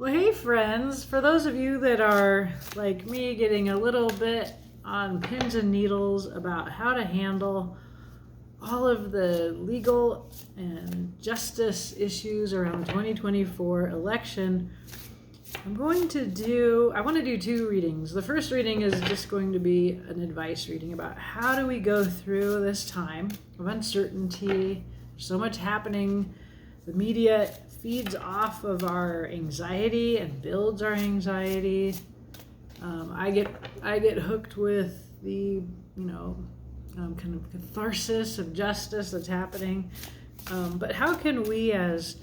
Well, hey, friends. For those of you that are like me, getting a little bit on pins and needles about how to handle all of the legal and justice issues around the 2024 election, I want to do two readings. The first reading is just going to be an advice reading about how do we go through this time of uncertainty. There's so much happening. The media feeds off of our anxiety and builds our anxiety. I get hooked with the kind of catharsis of justice that's happening. But how can we as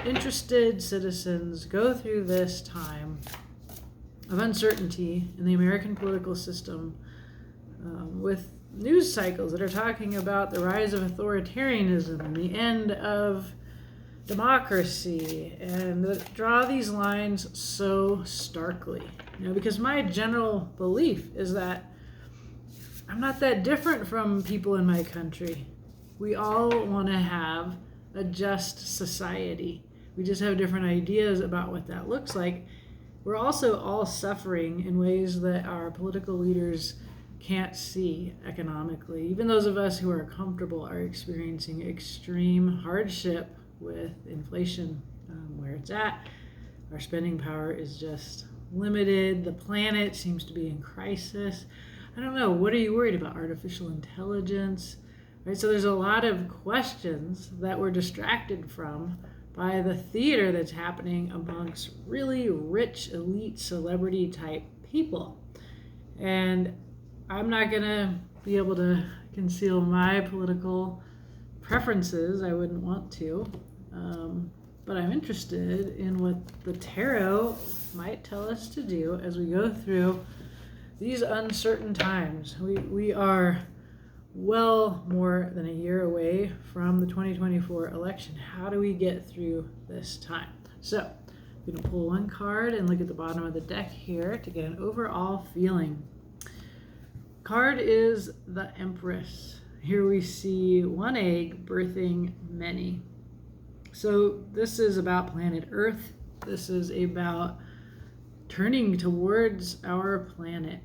interested citizens go through this time of uncertainty in the American political system with news cycles that are talking about the rise of authoritarianism and the end of democracy, and that draw these lines so starkly? Because my general belief is that I'm not that different from people in my country. We all want to have a just society. We just have different ideas about what that looks like. We're also all suffering in ways that our political leaders can't see economically. Even those of us who are comfortable are experiencing extreme hardship with inflation where it's at. Our spending power is just limited. The planet seems to be in crisis. I don't know. What are you worried about? Artificial intelligence? Right? So there's a lot of questions that we're distracted from by the theater that's happening amongst really rich, elite, celebrity type people. And I'm not going to be able to conceal my political preferences. I wouldn't want to. But I'm interested in what the tarot might tell us to do as we go through these uncertain times. We are well more than a year away from the 2024 election. How do we get through this time? So I'm going to pull one card and look at the bottom of the deck here to get an overall feeling. Card is the Empress. Here we see one egg birthing many. So this is about planet Earth. This is about turning towards our planet.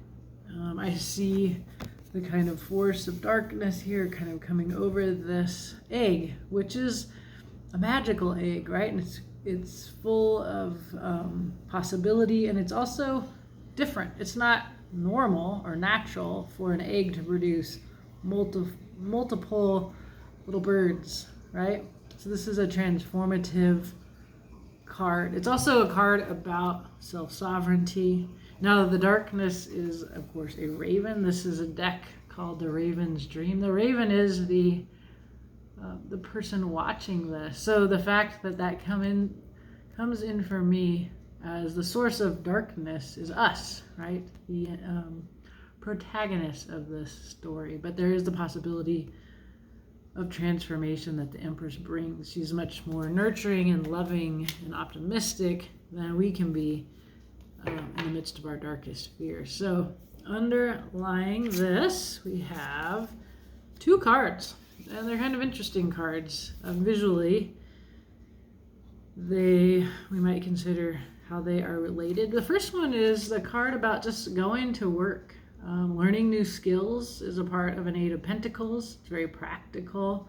I see the kind of force of darkness here kind of coming over this egg, which is a magical egg, right? And it's full of possibility, and it's also different. It's not normal or natural for an egg to produce multiple little birds, right? So this is a transformative card. It's also a card about self-sovereignty. Now, the darkness is, of course, a raven. This is a deck called the Raven's Dream. The raven is the person watching this. So the fact that comes in for me as the source of darkness is us, right? The protagonist of this story. But there is the possibility of transformation that the Empress brings. She's much more nurturing and loving and optimistic than we can be in the midst of our darkest fears. So underlying this, we have two cards, and they're kind of interesting cards. Visually, we might consider how they are related. The first one is the card about just going to work. Learning new skills is a part of an Eight of Pentacles. It's very practical.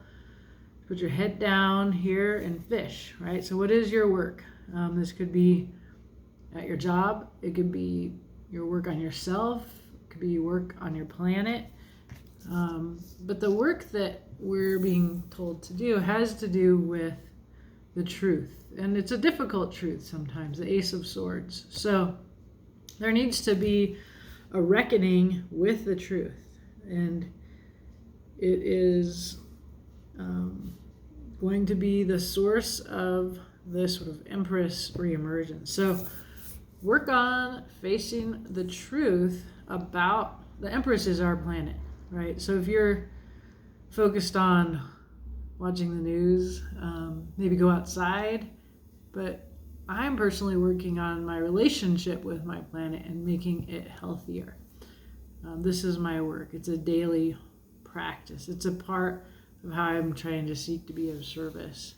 Put your head down here and fish, right? So what is your work? This could be at your job. It could be your work on yourself. It could be your work on your planet. But the work that we're being told to do has to do with the truth. And it's a difficult truth sometimes, the Ace of Swords. So there needs to be a reckoning with the truth. And it is going to be the source of this sort of Empress reemergence. So work on facing the truth about the Empress is our planet, right? So if you're focused on watching the news, maybe go outside. But I'm personally working on my relationship with my planet and making it healthier. This is my work. It's a daily practice. It's a part of how I'm trying to seek to be of service.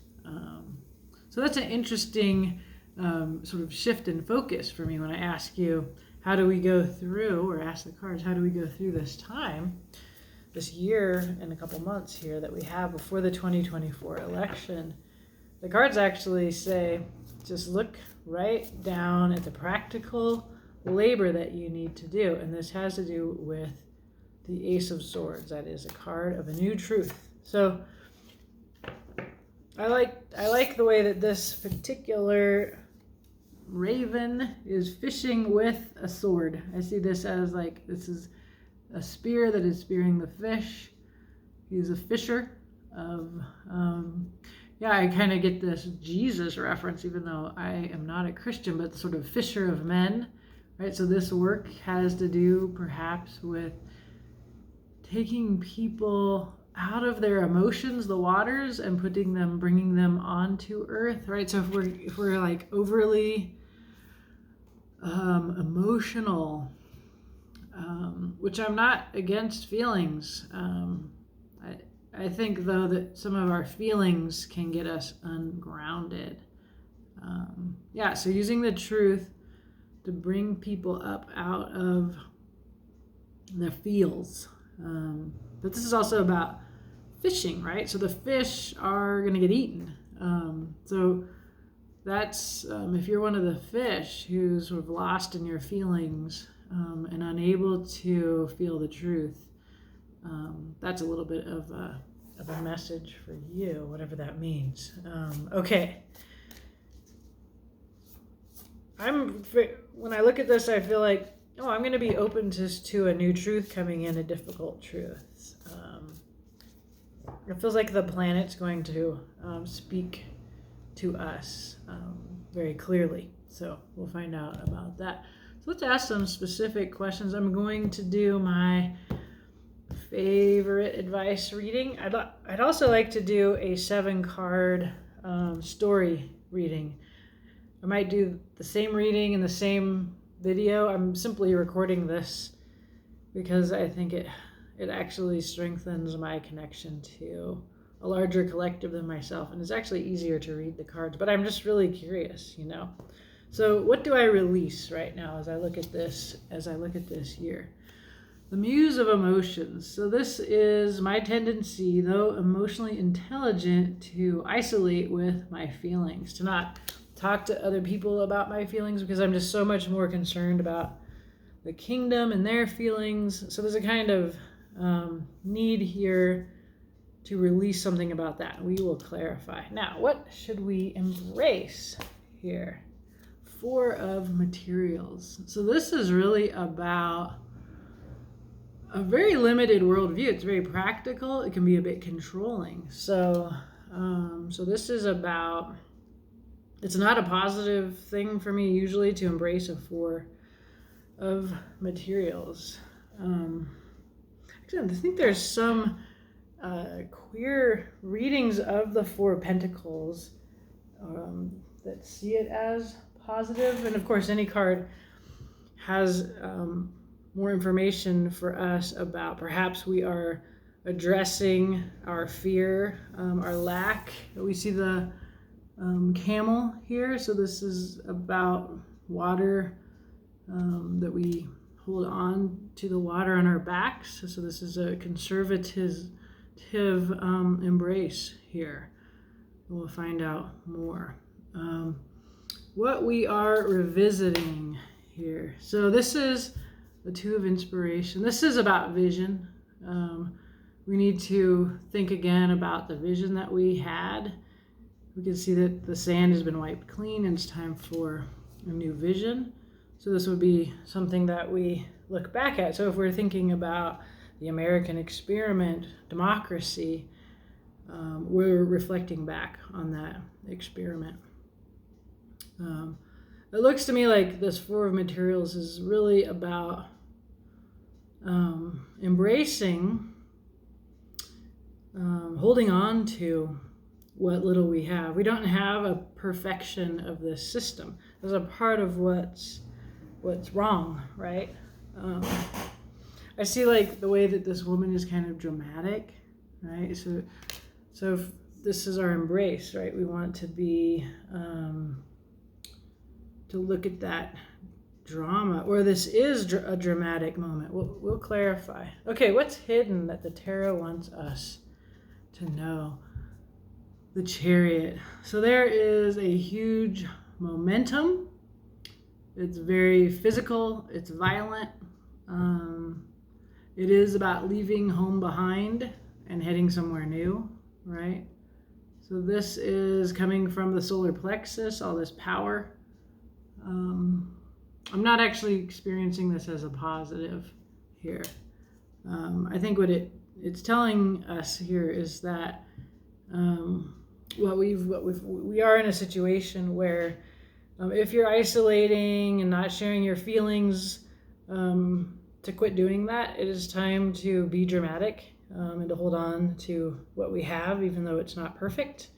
So that's an interesting sort of shift in focus for me when I ask you, how do we go through, or ask the cards, how do we go through this time, this year and a couple months here that we have before the 2024 election? The cards actually say, just look right down at the practical labor that you need to do. And this has to do with the Ace of Swords. That is a card of a new truth. So I like the way that this particular raven is fishing with a sword. I see this as like, this is a spear that is spearing the fish. He's a fisher of, yeah, I kind of get this Jesus reference, even though I am not a Christian, but sort of fisher of men, right? So this work has to do perhaps with taking people out of their emotions, the waters, and bringing them onto earth, right? So if we're like overly emotional, which I'm not against feelings. I think though that some of our feelings can get us ungrounded. Yeah, so using the truth to bring people up out of their feels. But this is also about fishing, right? So the fish are going to get eaten. So that's, if you're one of the fish who's sort of lost in your feelings and unable to feel the truth, that's a little bit of a message for you, whatever that means. Okay. When I look at this, I feel like, oh, I'm going to be open to a new truth coming in, a difficult truth. It feels like the planet's going to speak to us very clearly. So we'll find out about that. So let's ask some specific questions. I'm going to do my favorite advice reading. I'd also like to do a 7-card story reading. I might do the same reading in the same video. I'm simply recording this because I think it actually strengthens my connection to a larger collective than myself, and it's actually easier to read the cards, but I'm just really curious, So what do I release right now as I look at this year? The Muse of Emotions. So this is my tendency, though emotionally intelligent, to isolate with my feelings, to not talk to other people about my feelings because I'm just so much more concerned about the kingdom and their feelings. So there's a kind of need here to release something about that. We will clarify. Now, what should we embrace here? 4 of Materials. So this is really about a very limited worldview. It's very practical. It can be a bit controlling. So this is about, it's not a positive thing for me usually to embrace a 4 of Materials. Actually, I think there's some queer readings of the 4 of Pentacles that see it as positive. And of course, any card has more information for us about perhaps we are addressing our fear, our lack. We see the camel here. So this is about water, that we hold on to the water on our backs. So this is a conservative embrace here. We'll find out more. What we are revisiting here. So this is the 2 of Inspiration. This is about vision. We need to think again about the vision that we had. We can see that the sand has been wiped clean and it's time for a new vision. So this would be something that we look back at. So if we're thinking about the American experiment, democracy, we're reflecting back on that experiment. It looks to me like this 4 of Materials is really about embracing, holding on to what little we have. We don't have a perfection of this system. There's a part of what's wrong, right? I see like the way that this woman is kind of dramatic, right? So if this is our embrace, right? We want to be to look at that drama, or this is a dramatic moment. We'll clarify. Okay, what's hidden that the tarot wants us to know? The Chariot. So there is a huge momentum. It's very physical. It's violent. It is about leaving home behind and heading somewhere new, right? So this is coming from the solar plexus, all this power. I'm not actually experiencing this as a positive here. I think what it's telling us here is that we are in a situation where if you're isolating and not sharing your feelings, to quit doing that. It is time to be dramatic and to hold on to what we have, even though it's not perfect.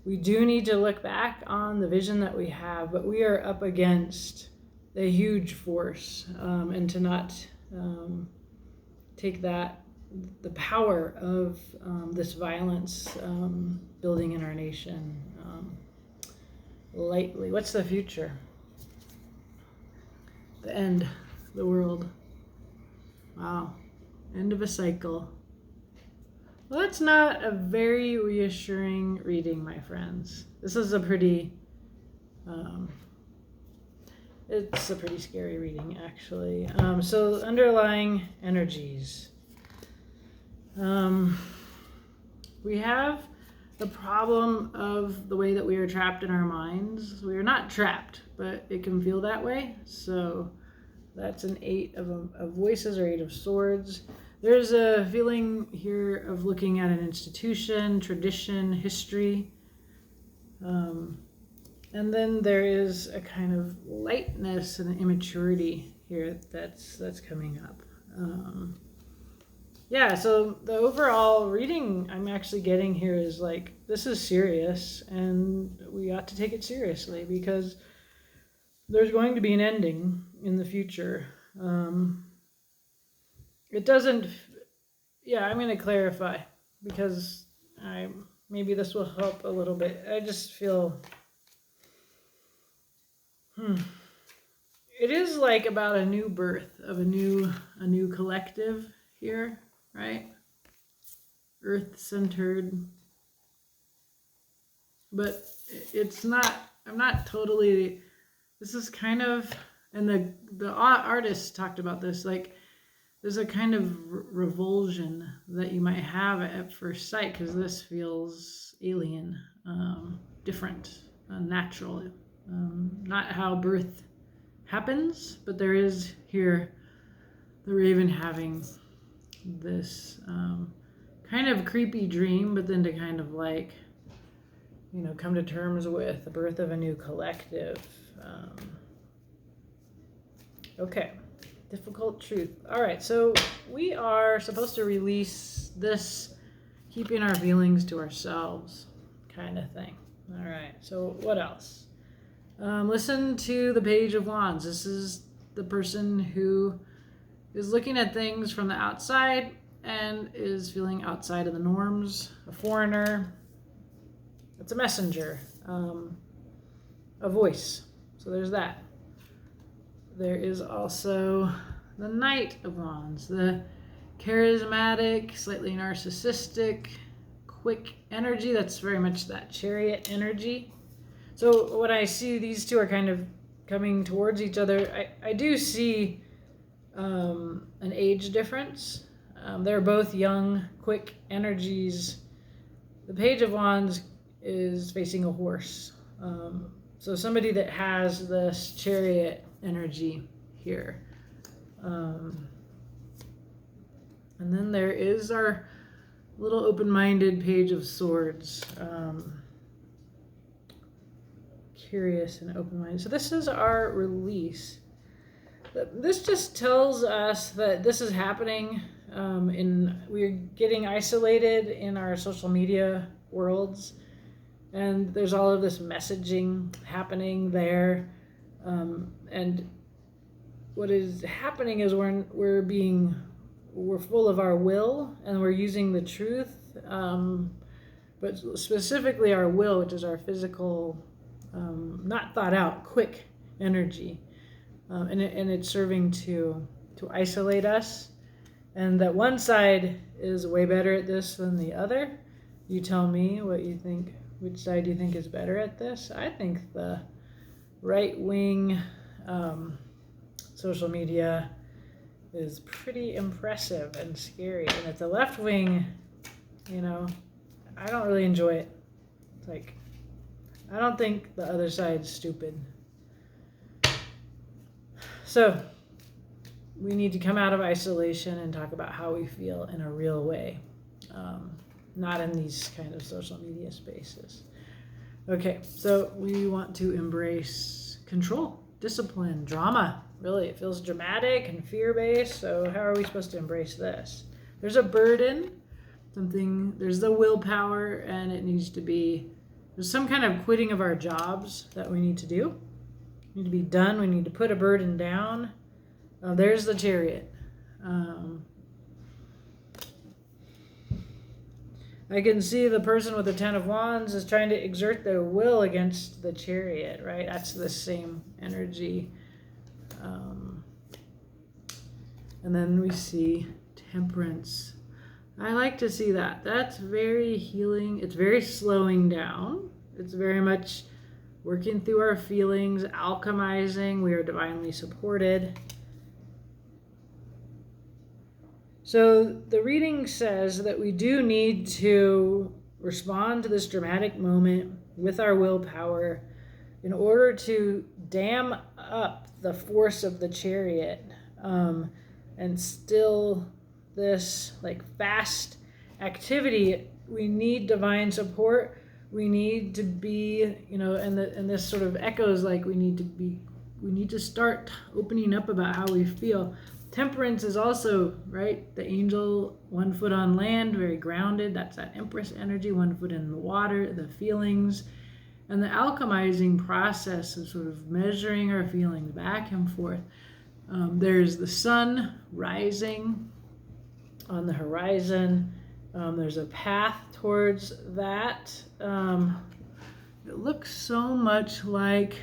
We do need to look back on the vision that we have, but we are up against a huge force, and to not take the power of this violence building in our nation lightly. What's the future? The end, the world. Wow, end of a cycle. Well, that's not a very reassuring reading, my friends. This is a pretty, it's a pretty scary reading, actually. So underlying energies. We have the problem of the way that we are trapped in our minds. We are not trapped, but it can feel that way. So that's an 8 of voices, or 8 of swords. There's a feeling here of looking at an institution, tradition, history. And then there is a kind of lightness and immaturity here that's coming up. Yeah, so the overall reading I'm actually getting here is like, this is serious and we ought to take it seriously, because there's going to be an ending in the future. It doesn't, yeah, I'm going to clarify, because maybe this will help a little bit. I just feel, it is like about a new birth of a new collective here, right? Earth-centered. But it's not, I'm not totally, this is kind of, and the artist talked about this, like, there's a kind of revulsion that you might have at first sight, because this feels alien, different, unnatural, not how birth happens, but there is here the raven having this kind of creepy dream, but then to kind of like, come to terms with the birth of a new collective. Okay. Difficult truth. All right, so we are supposed to release this keeping our feelings to ourselves kind of thing. All right, so what else? Listen to the Page of Wands. This is the person who is looking at things from the outside and is feeling outside of the norms, a foreigner. It's a messenger, a voice. So there's that. There is also the Knight of Wands, the charismatic, slightly narcissistic, quick energy. That's very much that Chariot energy. So when I see these two are kind of coming towards each other, I do see an age difference. They're both young, quick energies. The Page of Wands is facing a horse. So somebody that has this Chariot energy here. And then there is our little open-minded Page of Swords. Curious and open-minded. So this is our release. This just tells us that this is happening. We're getting isolated in our social media worlds, and there's all of this messaging happening there. And what is happening is we're full of our will, and we're using the truth, but specifically our will, which is our physical, not thought out, quick energy, and it's serving to isolate us, and that one side is way better at this than the other. You tell me what you think. Which side do you think is better at this? I think the right wing social media is pretty impressive and scary, and at the left wing, I don't really enjoy it. It's like, I don't think the other side's stupid. So we need to come out of isolation and talk about how we feel in a real way, not in these kind of social media spaces. Okay, so we want to embrace control, discipline, drama. Really, it feels dramatic and fear-based, so how are we supposed to embrace this? There's a burden, there's the willpower, and there's some kind of quitting of our jobs that we need to do. We need to be done, we need to put a burden down. There's the Chariot. I can see the person with the Ten of Wands is trying to exert their will against the Chariot, right? That's the same energy. And then we see Temperance. I like to see that. That's very healing. It's very slowing down. It's very much working through our feelings, alchemizing. We are divinely supported. So the reading says that we do need to respond to this dramatic moment with our willpower in order to dam up the force of the Chariot, and still this like fast activity. We need divine support. We need to be, and this sort of echoes like we need to start opening up about how we feel. Temperance is also, right, the angel, 1 foot on land, very grounded. That's that Empress energy, 1 foot in the water, the feelings. And the alchemizing process of sort of measuring our feelings back and forth. There's the sun rising on the horizon. There's a path towards that. It looks so much like,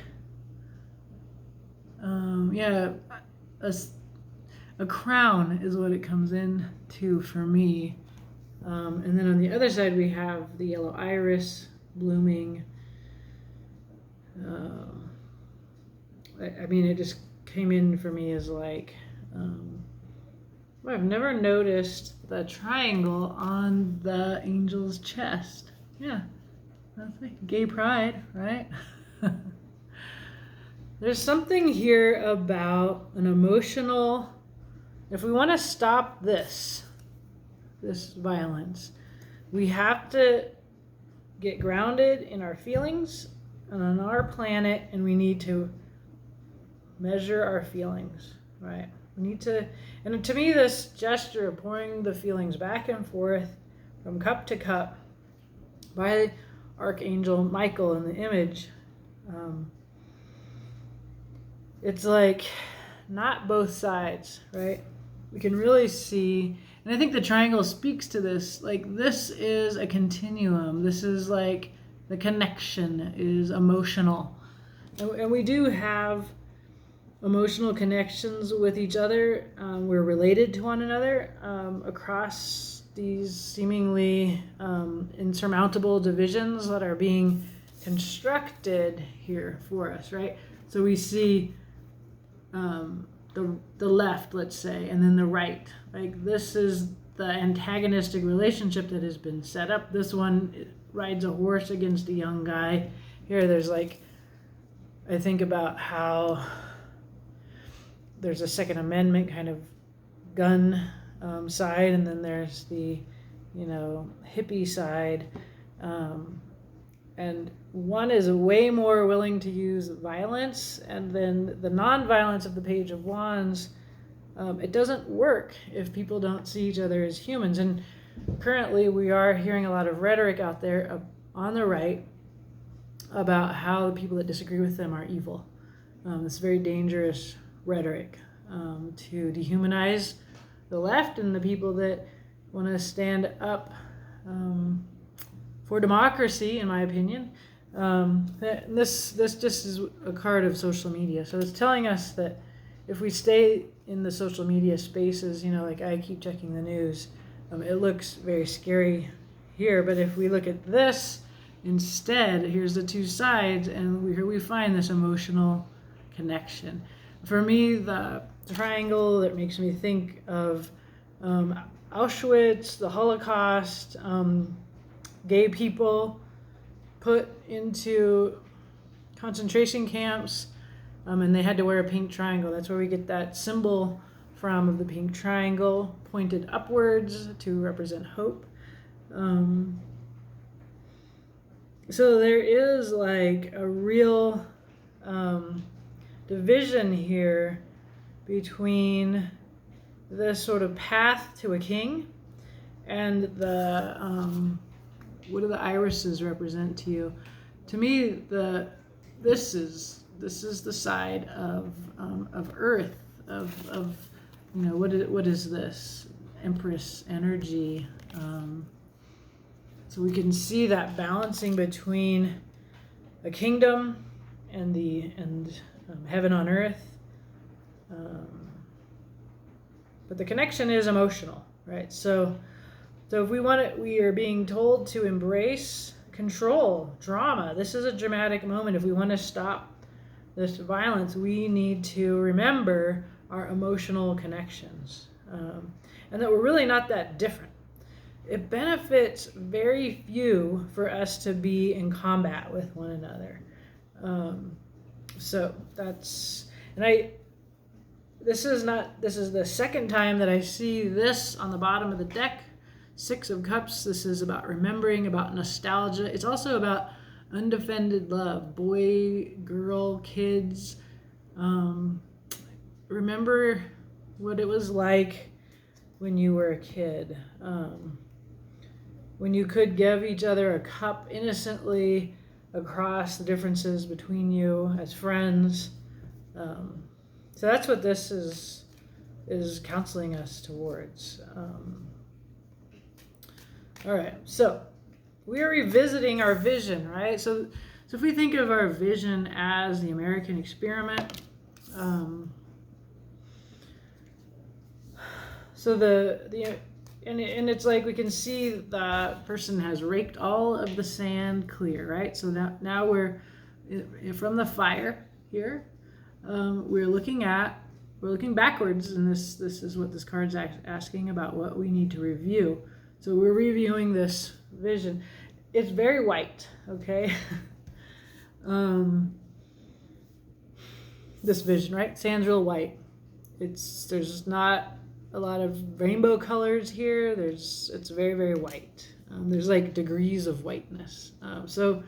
a crown is what it comes in to for me. And then on the other side, we have the yellow iris blooming. It just came in for me as like, I've never noticed the triangle on the angel's chest. Yeah, that's like gay pride, right? There's something here about an emotional, if we want to stop this violence, we have to get grounded in our feelings and on our planet, and we need to measure our feelings, right? We need to, and to me, this gesture of pouring the feelings back and forth from cup to cup by Archangel Michael in the image, it's like not both sides, right? We can really see, and I think the triangle speaks to this, like this is a continuum. This is like the connection is emotional. And we do have emotional connections with each other. We're related to one another across these seemingly insurmountable divisions that are being constructed here for us, right? So we see the left, let's say, and then the right. Like this is the antagonistic relationship that has been set up. This one rides a horse against a young guy. Here there's like, I think about how there's a Second Amendment kind of gun side, and then there's the, hippie side. And one is way more willing to use violence, and then the non-violence of the Page of Wands, it doesn't work if people don't see each other as humans. And currently we are hearing a lot of rhetoric out there on the right about how the people that disagree with them are evil. It's very dangerous rhetoric to dehumanize the left and the people that want to stand up for democracy, in my opinion. This just is a card of social media. So it's telling us that if we stay in the social media spaces, like I keep checking the news, it looks very scary here. But if we look at this instead, here's the two sides, and here we find this emotional connection. For me, the triangle that makes me think of Auschwitz, the Holocaust, gay people put into concentration camps, and they had to wear a pink triangle. That's where we get that symbol from, of the pink triangle pointed upwards to represent hope. So there is like a real division here between this sort of path to a king and the what do the irises represent to you? To me, this is the side of Earth, of what is this? Empress energy. So we can see that balancing between a kingdom and heaven on earth. But the connection is emotional, right? So if we are being told to embrace control, drama. This is a dramatic moment. If we want to stop this violence, we need to remember our emotional connections, and that we're really not that different. It benefits very few for us to be in combat with one another. So that's, and this is the second time that I see this on the bottom of the deck. 6 of Cups. This is about remembering, about nostalgia. It's also about undefended love, boy, girl, kids. Remember what it was like when you were a kid, when you could give each other a cup innocently across the differences between you as friends. So that's what this is counseling us towards. All right, so we are revisiting our vision, right? So if we think of our vision as the American experiment, and it's like we can see the person has raked all of the sand clear, right? So now we're from the fire here. We're looking backwards, and this is what this card's asking about, what we need to review. So we're reviewing this vision. It's very white, okay? This vision, right? Sand's real white. There's not a lot of rainbow colors here. It's very, very white. There's like degrees of whiteness. So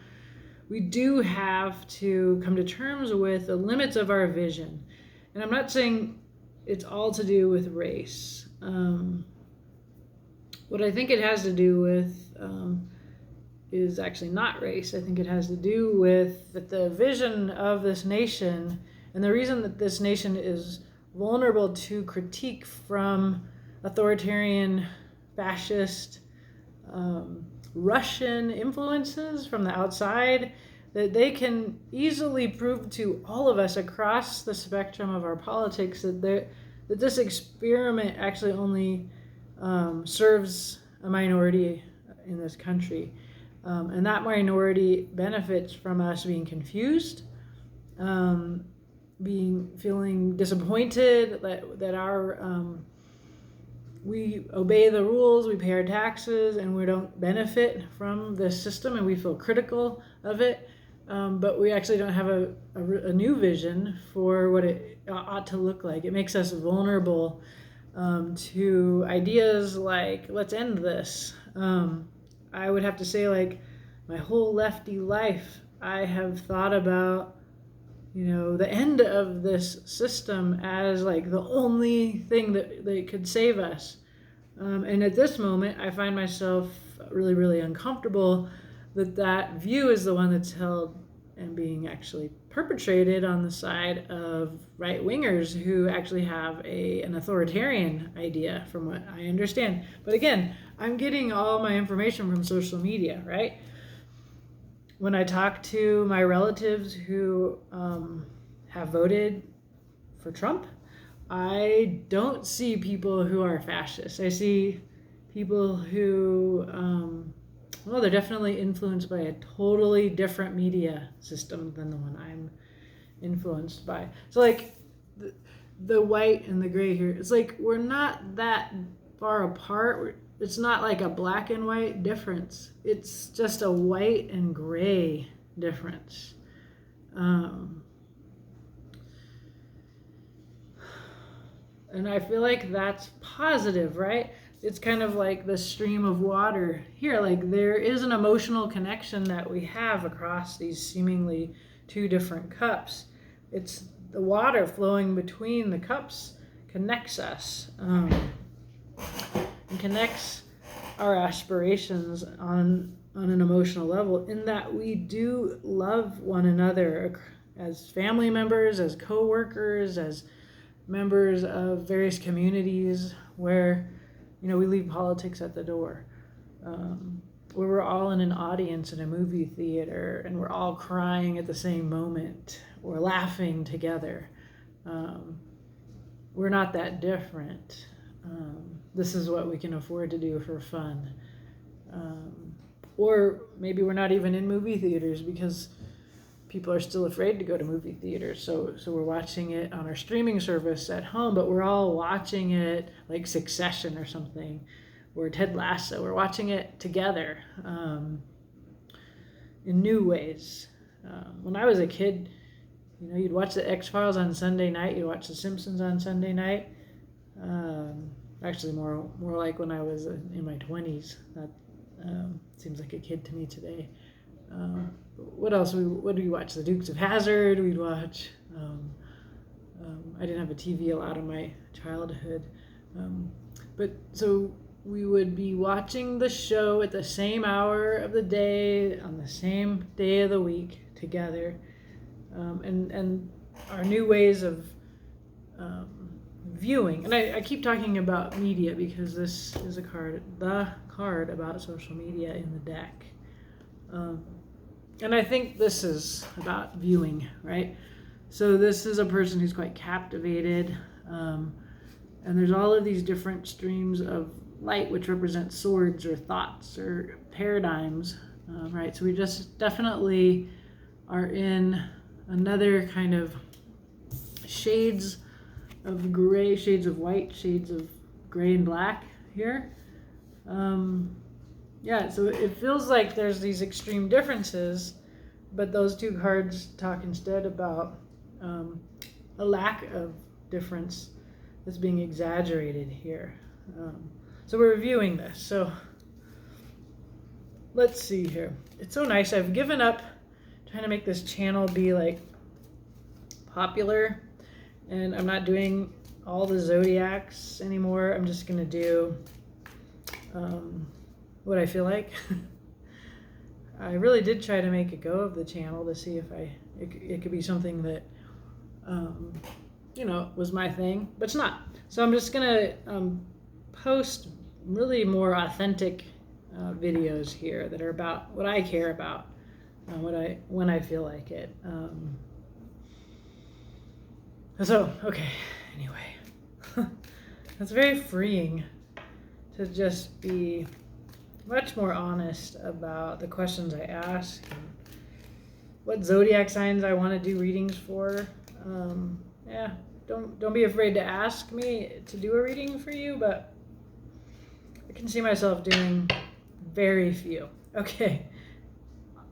we do have to come to terms with the limits of our vision. And I'm not saying it's all to do with race. What I think it has to do with is actually not race. I think it has to do with that the vision of this nation, and the reason that this nation is vulnerable to critique from authoritarian, fascist, Russian influences from the outside, that they can easily prove to all of us across the spectrum of our politics that this experiment actually only serves a minority in this country. And that minority benefits from us being confused, feeling disappointed that our we obey the rules, we pay our taxes, and we don't benefit from this system, and we feel critical of it. But we actually don't have a new vision for what it ought to look like. It makes us vulnerable to ideas like, let's end this. I would have to say, like, my whole lefty life, I have thought about, the end of this system as like the only thing that could save us. And at this moment, I find myself really, really uncomfortable that view is the one that's held and being actually perpetrated on the side of right-wingers who actually have an authoritarian idea, from what I understand. But again, I'm getting all my information from social media, right? when I talk to my relatives who have voted for Trump, I don't see people who are fascists. I see people who, well, they're definitely influenced by a totally different media system than the one I'm influenced by. So, like, the white and the gray here, it's like we're not that far apart. It's not like a black and white difference. It's just a white and gray difference. And I feel like that's positive, right? It's kind of like the stream of water here. Like there is an emotional connection that we have across these seemingly two different cups. It's the water flowing between the cups connects us. And connects our aspirations on an emotional level, in that we do love one another as family members, as co-workers, as members of various communities where, you know, we leave politics at the door, where we're all in an audience in a movie theater and we're all crying at the same moment or laughing together. We're not that different. This is what we can afford to do for fun. Or maybe we're not even in movie theaters because people are still afraid to go to movie theaters. So we're watching it on our streaming service at home, but we're all watching it like Succession or something, or Ted Lasso. We're watching it together in new ways. When I was a kid, you know, you'd watch the X-Files on Sunday night, you'd watch The Simpsons on Sunday night. Actually, more like when I was in my 20s. That seems like a kid to me today. What else? What do we watch? The Dukes of Hazzard. We'd watch. I didn't have a TV a lot of my childhood, but so we would be watching the show at the same hour of the day on the same day of the week together, and our new ways of viewing. And I keep talking about media because this is the card about social media in the deck. And I think this is about viewing, right? So this is a person who's quite captivated. And there's all of these different streams of light, which represent swords or thoughts or paradigms, right? So we just definitely are in another kind of shades of gray, shades of white, shades of gray and black here. Yeah, so it feels like there's these extreme differences, but those two cards talk instead about a lack of difference that's being exaggerated here. So we're reviewing this. So let's see here. It's so nice. I've given up trying to make this channel be like popular, and I'm not doing all the zodiacs anymore. I'm just gonna do what I feel like. I really did try to make a go of the channel to see if it could be something that you know, was my thing, but it's not. So I'm just gonna post really more authentic videos here that are about what I care about, when I feel like it. So okay, anyway, it's very freeing to just be much more honest about the questions I ask and what zodiac signs I want to do readings for. Yeah, don't be afraid to ask me to do a reading for you, but I can see myself doing very few. Okay,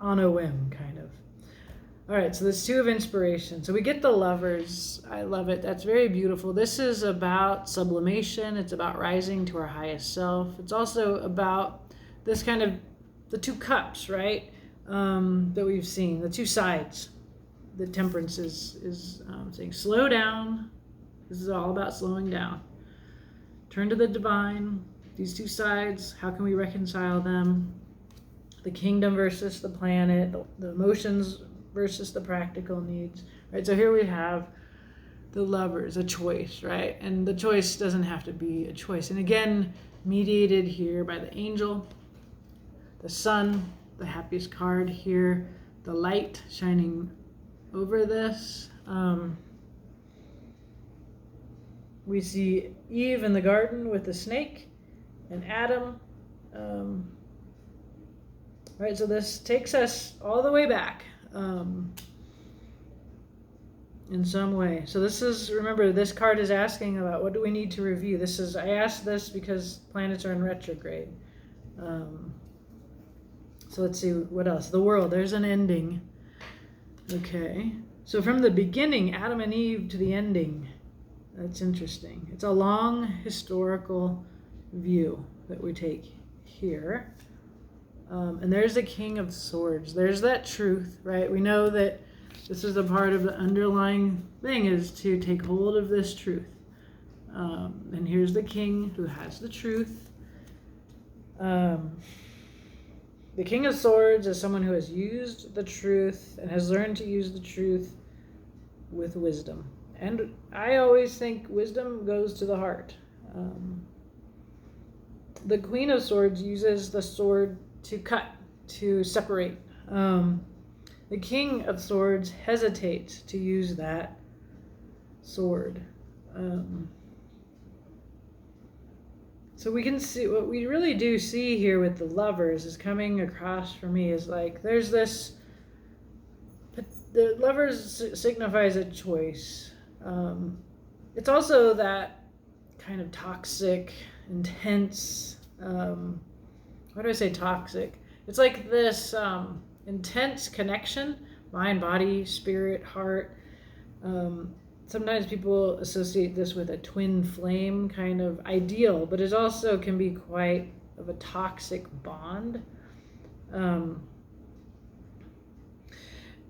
on a whim, kind of. All right, so this Two of Inspiration. So we get the Lovers. I love it. That's very beautiful. This is about sublimation. It's about rising to our highest self. It's also about this kind of the two cups, right? That we've seen, the two sides. The Temperance is saying, slow down. This is all about slowing down. Turn to the divine. These two sides, how can we reconcile them? The kingdom versus the planet, the emotions versus the practical needs, right? So here we have the Lovers, a choice, right? And the choice doesn't have to be a choice. And again, mediated here by the angel, the sun, the happiest card here. The light shining over this. We see Eve in the garden with the snake and Adam. Right, so this takes us all the way back in some way. So this is, remember, this card is asking about what do we need to review. This is, I asked this because planets are in retrograde. So let's see, what else? The world, there's an ending. Okay, so from the beginning, Adam and Eve, to the ending. That's interesting. It's a long historical view that we take here. And there's the King of Swords. There's that truth, right? We know that this is a part of the underlying thing, is to take hold of this truth. And here's the king who has the truth. The King of Swords is someone who has used the truth and has learned to use the truth with wisdom. And I always think wisdom goes to the heart. The Queen of Swords uses the sword to cut, to separate. The King of Swords hesitates to use that sword. So we can see, what we really do see here with the Lovers is coming across for me is like, there's this, the Lovers signifies a choice. It's also that kind of toxic, intense, why do I say toxic? It's like this intense connection, mind, body, spirit, heart. Sometimes people associate this with a twin flame kind of ideal, but it also can be quite of a toxic bond.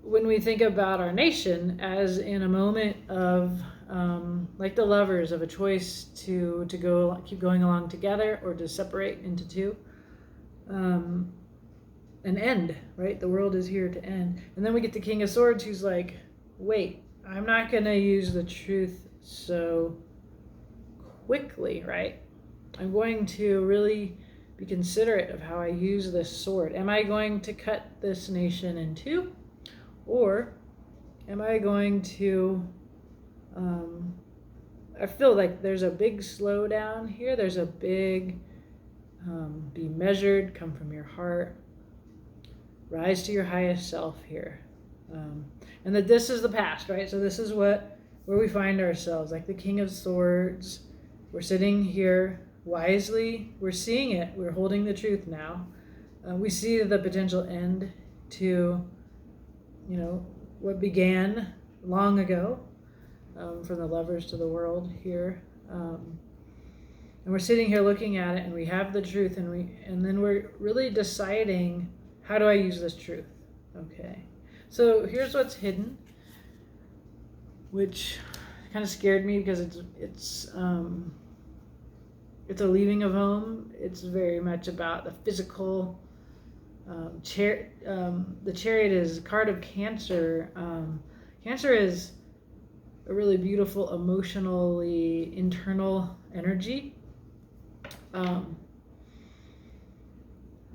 When we think about our nation as in a moment of, like the Lovers, of a choice to go keep going along together or to separate into two, an end, right? The world is here to end. And then we get the King of Swords who's like, wait, I'm not going to use the truth so quickly, right? I'm going to really be considerate of how I use this sword. Am I going to cut this nation in two? Or am I going to, I feel like there's a big slowdown here. There's a big, be measured, come from your heart, rise to your highest self here. And that this is the past, right? So this is where we find ourselves, like the King of Swords. We're sitting here wisely. We're seeing it. We're holding the truth now. We see the potential end to, you know, what began long ago, from the Lovers to the world here. And we're sitting here looking at it, and we have the truth, and then we're really deciding, how do I use this truth? Okay. So here's what's hidden, which kind of scared me because it's a leaving of home. It's very much about the physical. The Chariot is a card of Cancer. Cancer is a really beautiful, emotionally internal energy.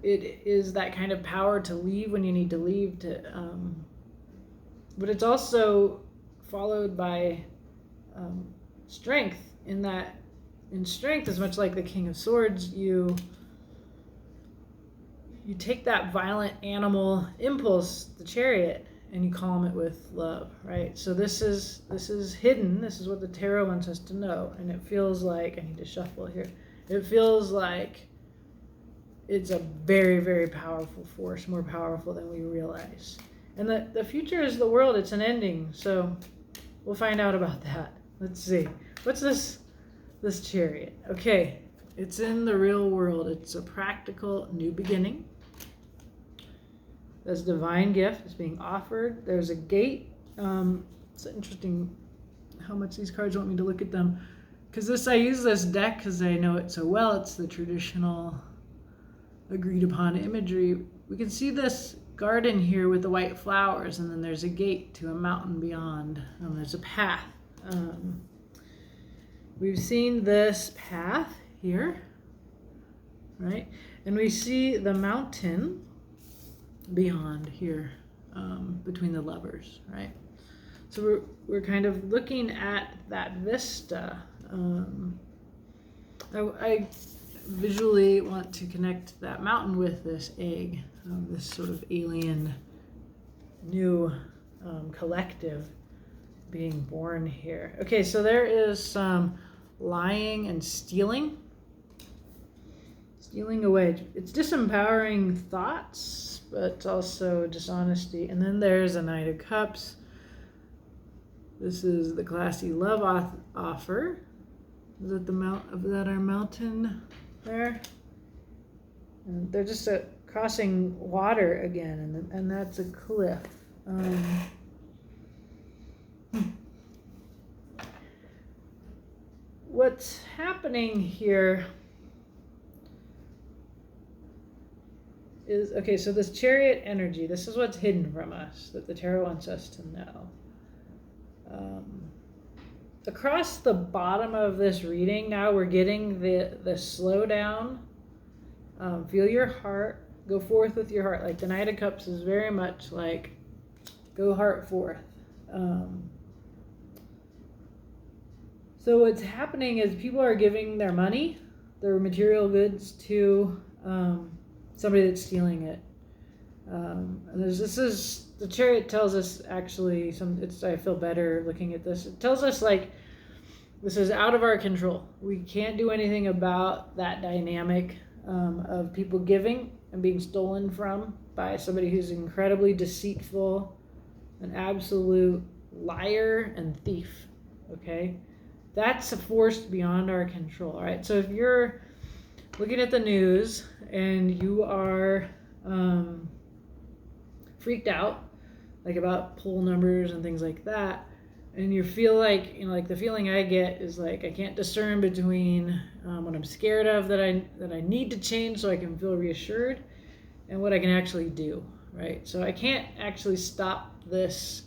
It is that kind of power to leave when you need to leave, but it's also followed by strength, in that in strength is much like the King of Swords. You take that violent animal impulse, the Chariot, and you calm it with love, right? So this is hidden. This is what the tarot wants us to know, and it feels like, I need to shuffle here. It feels like it's a very, very powerful force, more powerful than we realize. And the future is the world. It's an ending. So we'll find out about that. Let's see. What's this Chariot? Okay, it's in the real world. It's a practical new beginning. There's divine gift is being offered. There's a gate. It's interesting how much these cards want me to look at them, because I use this deck because I know it so well. It's the traditional agreed upon imagery. We can see this garden here with the white flowers, and then there's a gate to a mountain beyond. There's a path. We've seen this path here, right? And we see the mountain beyond here, between the lovers, right? So we're kind of looking at that vista. I visually want to connect that mountain with this egg, this sort of alien new collective being born here. Okay, so there is some lying and stealing away. It's disempowering thoughts, but also dishonesty. And then there's a Knight of Cups. This is the classy love offer. Is that that our mountain there? And they're just crossing water again, and that's a cliff. What's happening here is, okay, so this Chariot energy, this is what's hidden from us, that the tarot wants us to know. Across the bottom of this reading, now we're getting the slow down, feel your heart, go forth with your heart. Like the Knight of Cups is very much like, go heart forth. So what's happening is people are giving their money, their material goods to somebody that's stealing it. And the Chariot tells us actually I feel better looking at this. It tells us like this is out of our control. We can't do anything about that dynamic of people giving and being stolen from by somebody who's incredibly deceitful, an absolute liar and thief. Okay, that's a force beyond our control. All right, so if you're looking at the news and you are freaked out, like about poll numbers and things like that, and you feel like, like the feeling I get is like I can't discern between what I'm scared of that I need to change so I can feel reassured, and what I can actually do, right? So I can't actually stop this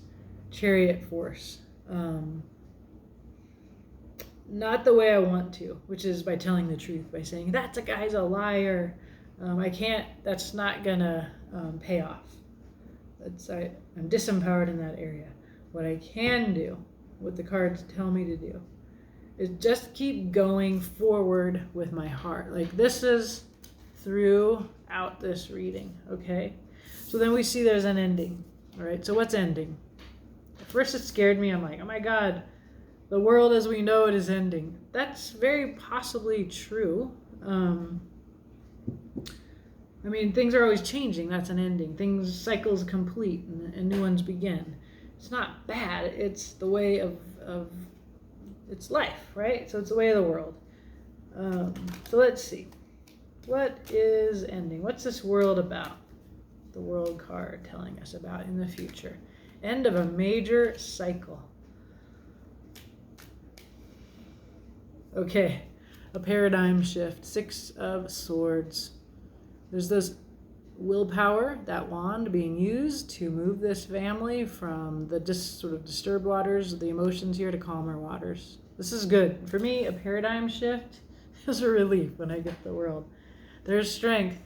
Chariot force, not the way I want to, which is by telling the truth, by saying that guy's a liar. I can't. That's not gonna pay off. I'm disempowered in that area. What I can do, what the cards tell me to do, is just keep going forward with my heart. Like this is throughout this reading, okay? So then we see there's an ending, all right? So what's ending? At first it scared me. I'm like, oh my God, the world as we know it is ending. That's very possibly true. I mean, things are always changing. That's an ending. Cycles complete and new ones begin. It's not bad. It's the way of it's life, right? So it's the way of the world. So let's see. What is ending? What's this world about? The World card telling us about in the future. End of a major cycle. Okay, a paradigm shift. 6 of Swords. There's this willpower, that wand being used to move this family from the sort of disturbed waters, the emotions here, to calmer waters. This is good. For me, a paradigm shift is a relief when I get the world. There's strength.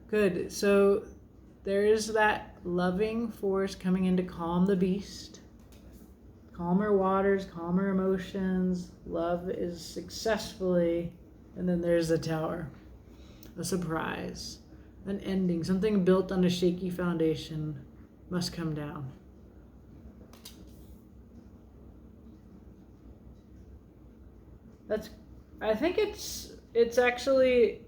Good. So there is that loving force coming in to calm the beast. Calmer waters, calmer emotions. Love is successfully. And then there's the Tower. A surprise. An ending. Something built on a shaky foundation must come down. I think it's actually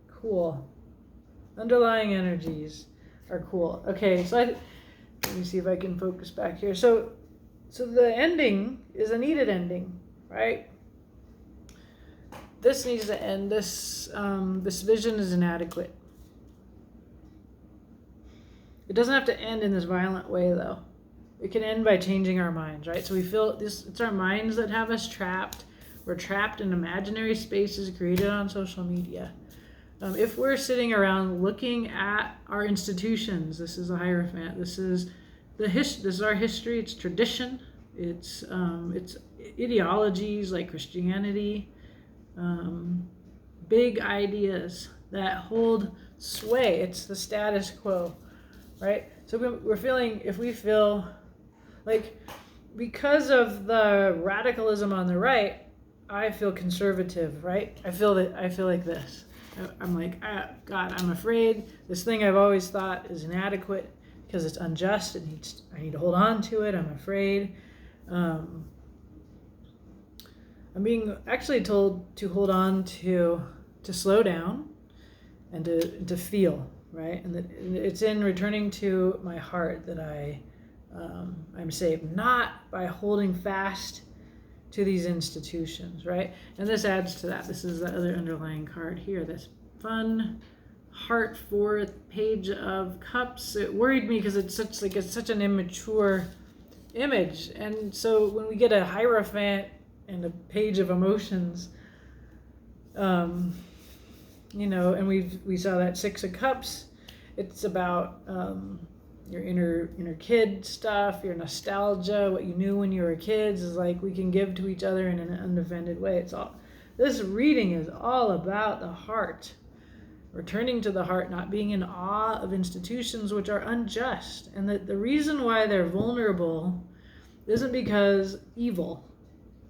cool. Underlying energies are cool. Okay, so let me see if I can focus back here. So the ending is a needed ending, right? This needs to end. This vision is inadequate. It doesn't have to end in this violent way, though. It can end by changing our minds, right? So we feel this. It's our minds that have us trapped. We're trapped in imaginary spaces created on social media. If we're sitting around looking at our institutions, this is the Hierophant. This is This is our history. It's tradition. It's ideologies like Christianity, big ideas that hold sway. It's the status quo, right? So we're feeling, if we feel like, because of the radicalism on the right, I feel conservative, right? I feel like this. I'm like, God, I'm afraid. This thing I've always thought is inadequate because it's unjust. I need to hold on to it. I'm afraid. I'm being actually told to hold on to slow down and to feel, right? And it's in returning to my heart that I'm saved, not by holding fast to these institutions, right? And this adds to that. This is the other underlying card here, this fun heart, fourth page of cups. It worried me because it's such an immature image. And so when we get a Hierophant and a page of emotions, and we saw that Six of Cups, it's about your inner kid stuff, your nostalgia, what you knew when you were kids is like we can give to each other in an undefended way. This reading is all about the heart, returning to the heart, not being in awe of institutions which are unjust. And the reason why they're vulnerable isn't because evil.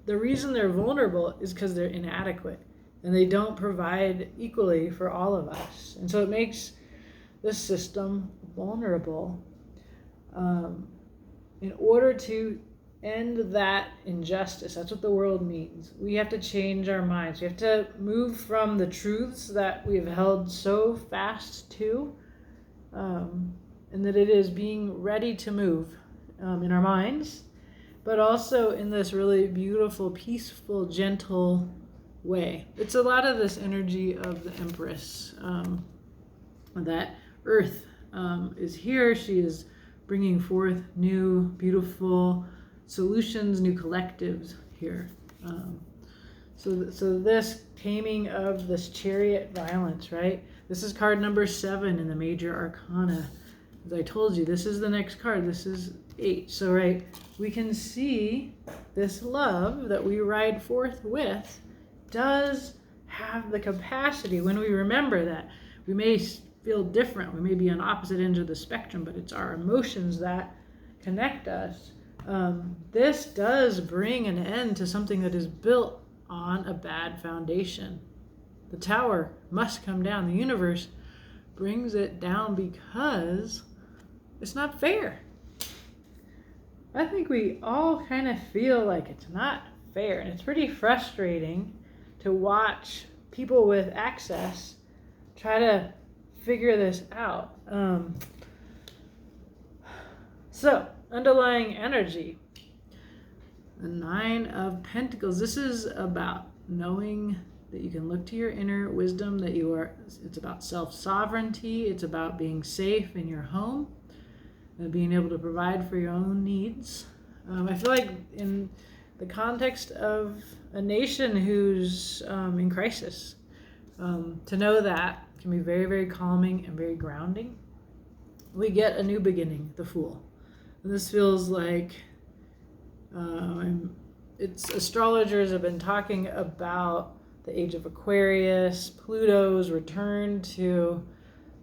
The reason they're vulnerable is because they're inadequate and they don't provide equally for all of us. And so it makes this system vulnerable. In order to end that injustice, that's what the world means. We have to change our minds. We have to move from the truths that we've held so fast to, and that it is being ready to move in our minds, but also in this really beautiful, peaceful, gentle way. It's a lot of this energy of the Empress, that Earth is here. She is bringing forth new, beautiful solutions, new collectives here. So this taming of this Chariot violence, right? This is card number 7 in the Major Arcana. As I told you, this is the next card. This is 8. So, right, we can see this love that we ride forth with does have the capacity, when we remember that we may feel different, we may be on opposite ends of the spectrum, but it's our emotions that connect us. This does bring an end to something that is built on a bad foundation. The tower must come down. The universe brings it down because it's not fair. I think we all kind of feel like it's not fair, and it's pretty frustrating to watch people with access try to figure this out. So, underlying energy, the 9 of Pentacles. This is about knowing that you can look to your inner wisdom, that it's about self-sovereignty, it's about being safe in your home, and being able to provide for your own needs. I feel like in the context of a nation who's in crisis, to know that can be very, very calming and very grounding. We get a new beginning, the Fool. And this feels like astrologers have been talking about the age of Aquarius, Pluto's return to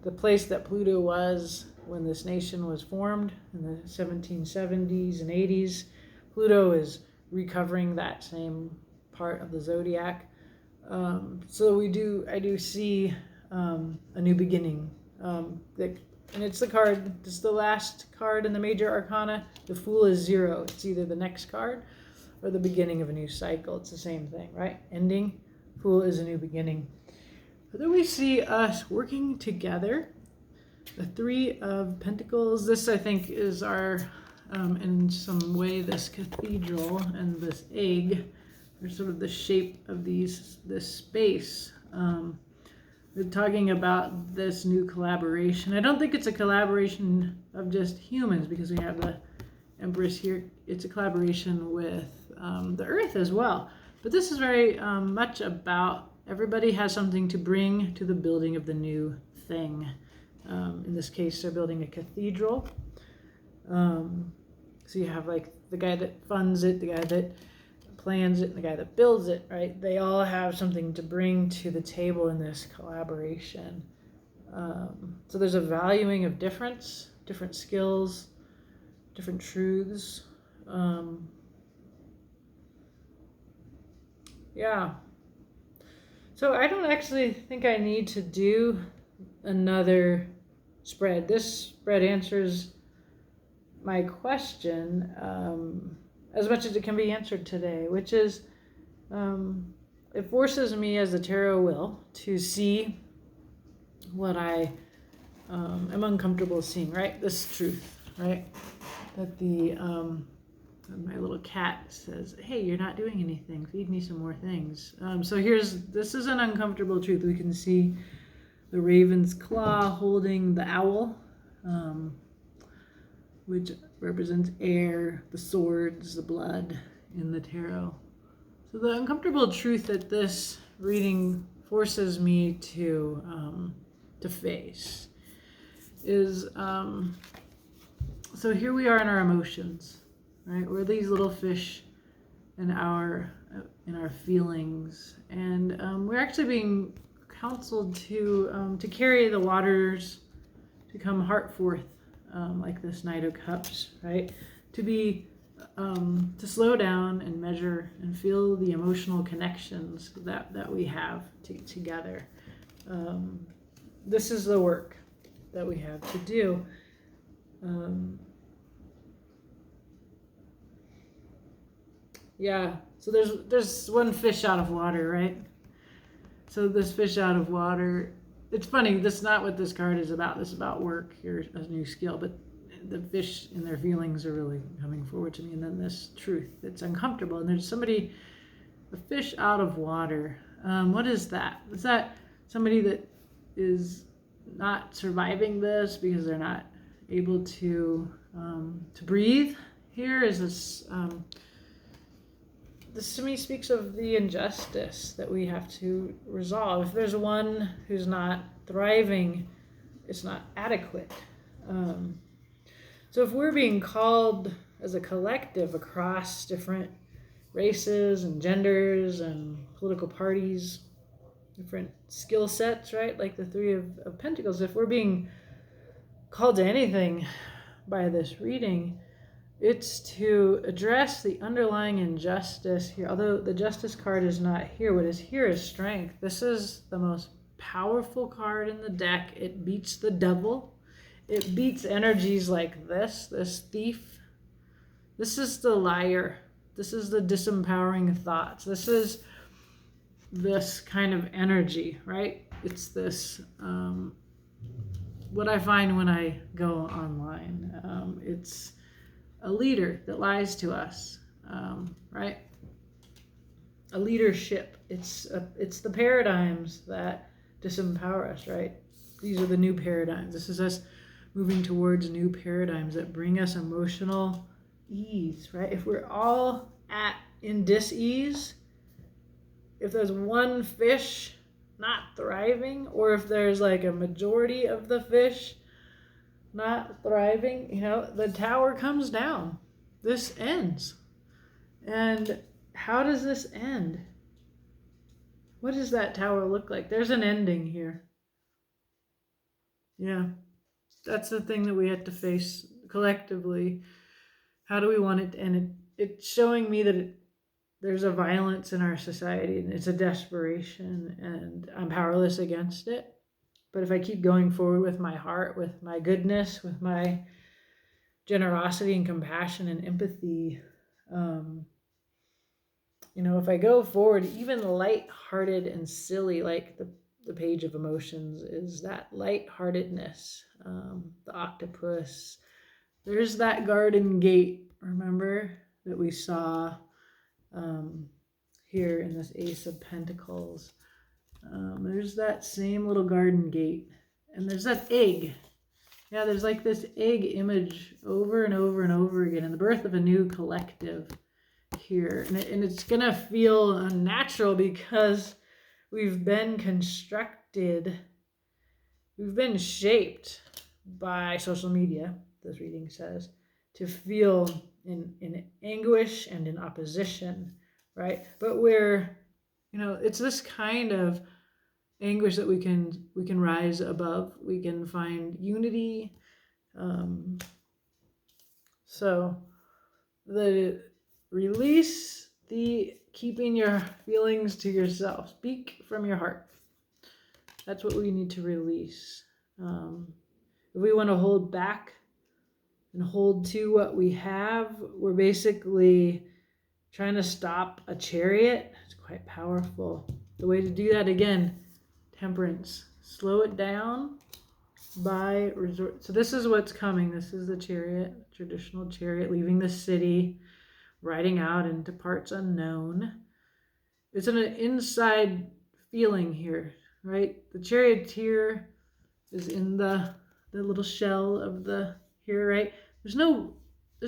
the place that Pluto was when this nation was formed in the 1770s and 80s. Pluto is recovering that same part of the zodiac. So I do see a new beginning. And it's the card, it's the last card in the Major Arcana. The Fool is 0. It's either the next card or the beginning of a new cycle. It's the same thing, right? Ending. Fool is a new beginning. But then we see us working together. The 3 of Pentacles. This, I think, is our, in some way, this cathedral and this egg. They're sort of the shape of this space. We're talking about this new collaboration. I don't think it's a collaboration of just humans because we have the Empress here. It's a collaboration with the Earth as well. But this is very much about everybody has something to bring to the building of the new thing. In this case, they're building a cathedral. So you have like the guy that funds it, the guy that plans it and the guy that builds it, right? They all have something to bring to the table in this collaboration. So there's a valuing of different skills, different truths. Yeah. So I don't actually think I need to do another spread. This spread answers my question as much as it can be answered today, which is it forces me as the tarot will to see what I am uncomfortable seeing, right? This truth, right? That my little cat says, hey, you're not doing anything. Feed me some more things. So this is an uncomfortable truth. We can see the raven's claw holding the owl, which represents air, the swords, the blood in the tarot. So the uncomfortable truth that this reading forces me to face is, so here we are in our emotions, right? We're these little fish in our feelings, and we're actually being counseled to carry the waters, to come heart forth, like this Knight of Cups, right? To be to slow down and measure and feel the emotional connections that we have together. This is the work that we have to do. Yeah, so there's one fish out of water, right? So this fish out of water, it's funny, that's not what this card is about. This is about work, here's a new skill, but the fish and their feelings are really coming forward to me. And then this truth that's uncomfortable. And there's a fish out of water. What is that? Is that somebody that is not surviving this because they're not able to breathe? Here is this, this to me speaks of the injustice that we have to resolve. If there's one who's not thriving, it's not adequate. So if we're being called as a collective across different races and genders and political parties, different skill sets, right? Like the Three of Pentacles, if we're being called to anything by this reading, it's to address the underlying injustice here. Although the Justice card is not here, what is here is strength. This is the most powerful card in the deck. It beats the devil. It beats energies like this thief. This is the liar. This is the disempowering thoughts. This is this kind of energy, right? It's this, what I find when I go online. It's a leader that lies to us, right? A leadership. It's the paradigms that disempower us, right? These are the new paradigms. This is us moving towards new paradigms that bring us emotional ease, right? If we're all in dis-ease, if there's one fish not thriving, or if there's like a majority of the fish not thriving, the tower comes down. This ends. And how does this end? What does that tower look like? There's an ending here. Yeah. That's the thing that we have to face collectively. How do we want it to end? It's showing me that there's a violence in our society, and it's a desperation, and I'm powerless against it. But if I keep going forward with my heart, with my goodness, with my generosity and compassion and empathy, if I go forward, even light-hearted and silly, like the Page of Emotions is that lightheartedness, the octopus. There's that garden gate, remember, that we saw here in this Ace of Pentacles. There's that same little garden gate, and there's that egg. Yeah, there's like this egg image over and over and over again, and the birth of a new collective here. And it's gonna feel unnatural because we've been constructed, we've been shaped by social media, this reading says, to feel in anguish and in opposition right? But we're, it's this kind of anguish that we can rise above. We can find unity. Um, so the release the keeping your feelings to yourself. Speak from your heart. That's what we need to release. If we want to hold back and hold to what we have, we're basically trying to stop a chariot. It's quite powerful. The way to do that, again, temperance. Slow it down by resort. So this is what's coming. This is the chariot, traditional chariot, leaving the city, riding out into parts unknown. It's an inside feeling here, right? The charioteer is in the little shell of the here, right? There's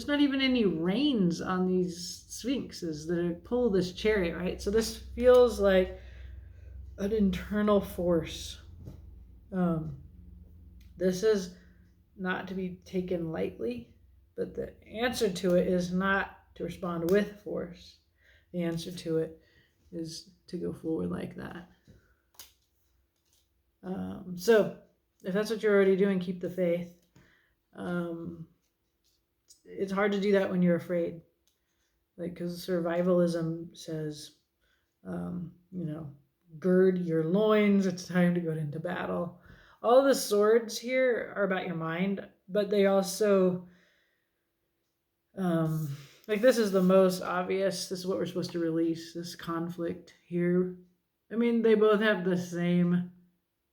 not even any reins on these sphinxes that pull this chariot, right? So this feels like an internal force. This is not to be taken lightly, but the answer to it is not to respond with force. The answer to it is to go forward like that. So if that's what you're already doing, keep the faith. It's hard to do that when you're afraid, like, because survivalism says, gird your loins. It's time to go into battle. All the swords here are about your mind, but they also, like, this is the most obvious. This is what we're supposed to release, this conflict here. I mean, they both have the same,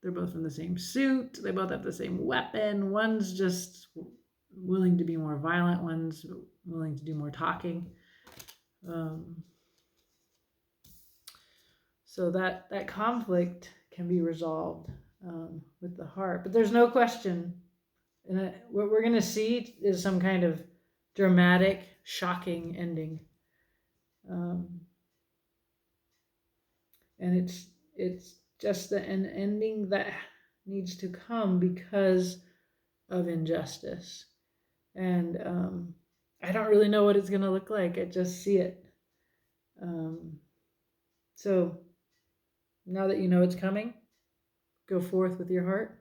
they're both in the same suit. They both have the same weapon. One's just willing to be more violent. One's willing to do more talking. So that conflict can be resolved with the heart. But there's no question. And what we're going to see is some kind of dramatic, shocking ending. And it's just an ending that needs to come because of injustice. And I don't really know what it's going to look like. I just see it. So now that you know it's coming, go forth with your heart.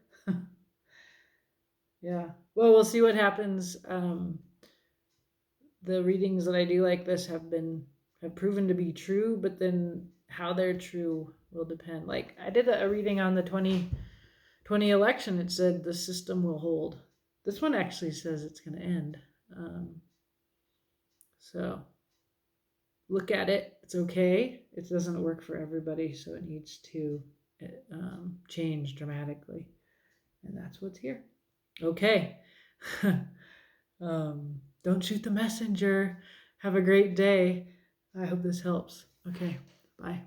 Yeah. Well, we'll see what happens. The readings that I do like this have proven to be true, but then how they're true will depend. Like, I did a reading on the 2020 election. It said the system will hold. This one actually says it's going to end. So look at it. It's okay. It doesn't work for everybody, so it needs to change dramatically. And that's what's here. Okay. Don't shoot the messenger. Have a great day. I hope this helps. Okay. Bye.